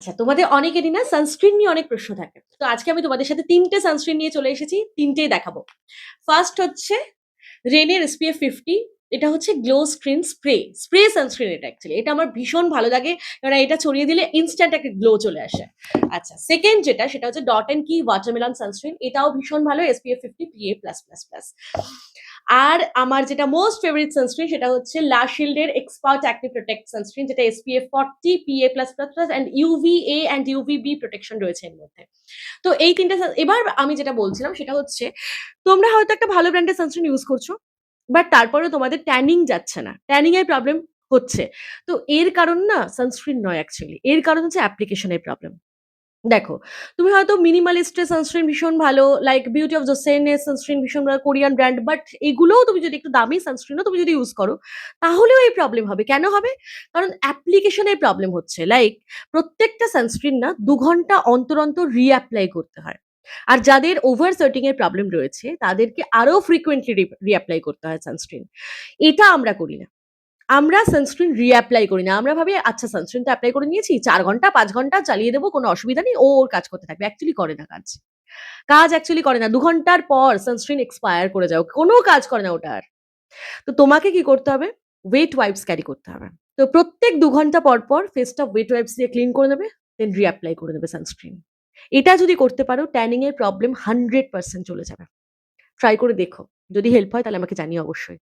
আচ্ছা, তোমাদের অনেকেরই না সানস্ক্রিন নিয়ে অনেক প্রশ্ন থাকে। তো আজকে আমি তোমাদের সাথে ৩ টে সানস্ক্রিন নিয়ে চলে এসেছি। ৩ টেই দেখাবো। ফার্স্ট হচ্ছে রেনের SPF 50। এটা হচ্ছে glow screen spray. Spray sunscreen এটা অ্যাকচুয়ালি। এটা আমার ভীষণ ভালো লাগে। কারণ এটা ছড়িয়ে দিলে ইনস্ট্যান্ট একটা গ্লো চলে আসে। আচ্ছা, সেকেন্ড যেটা সেটা হচ্ছে ডট অ্যান্ড কি ওয়াটারমেলন সানস্ক্রিন। এটাও ভীষণ ভালো SPF 50 PA+++। আর আমার যেটা মোস্ট ফেভারিট সানস্ক্রিন সেটা হচ্ছে লা শিল্ডের এক্সপার্ট অ্যাকনে প্রোটেক্ট সানস্ক্রিন, যেটা SPF 40 PA+++ and UVA and UVB protection রয়েছে এর মধ্যে। তো এই ৩ টে এবার আমি যেটা বলছিলাম সেটা হচ্ছে তোমরা হয়তো একটা ভালো ব্র্যান্ডের সানস্ক্রিন ইউজ করছো। বাট তারপরেও তোমাদের ট্যানিং যাচ্ছে না। ট্যানিং এর প্রবলেম হচ্ছে। তো এর কারণ না সানস্ক্রিন নয় অ্যাকচুয়ালি। এর কারণ হচ্ছে অ্যাপ্লিকেশন এর প্রবলেম। দেখো, তুমি হয়তো মিনিমালিস্ট এর সানস্ক্রিন ভীষণ ভালো, লাইক বিউটি অফ জোসেন এর সানস্ক্রিন ভীষণ ভালো, কোরিয়ান ব্র্যান্ড। বাট এগুলোও তুমি যদি একটু দামি সানস্ক্রিনও তুমি যদি ইউজ করো, তাহলেও এই প্রবলেম হবে। কেন হবে? কারণ অ্যাপ্লিকেশন এর প্রবলেম হচ্ছে। লাইক প্রত্যেকটা সানস্ক্রিন না ২ ঘন্টা অন্তর, অন্তর রি-অ্যাপ্লাই করতে হয়। আর যাদের ওভার সার্টিং এর প্রবলেম রয়েছে তাদেরকে আরো ফ্রিকোয়েন্টলি রি-অ্যাপ্লাই করতে হয় সানস্ক্রিন। এটা আমরা করি না। আমরা সানস্ক্রিন রি-অ্যাপ্লাই করি না। আমরা ভাবি আচ্ছা সানস্ক্রিন তো এপ্লাই করে নিয়েছি। ৪ ঘন্টা ৫ ঘন্টা চালিয়ে দেব, কোনো অসুবিধা নেই। ও ওর কাজ করতে থাকবে। অ্যাকচুয়ালি করে না কাজ। কাজ অ্যাকচুয়ালি করে না। ২ ঘন্টার পর সানস্ক্রিন এক্সপায়ার করে যায়। কোনো কাজ করে না ওটা আর। তো তোমাকে কি করতে হবে? ওয়েট ওয়াইপস ক্যারি করতে হবে। তো প্রত্যেক ২ ঘন্টা পর, পর ফেসটা ওয়েট ওয়াইপস দিয়ে ক্লিন করে নেবে। দেন রি-অ্যাপ্লাই করে নেবে সানস্ক্রিন। এটা যদি করতে পারো ট্যানিং এর প্রবলেম 100% চলে যাবে। ট্রাই করে দেখো। যদি হেল্প হয় তাহলে আমাকে জানিও অবশ্যই।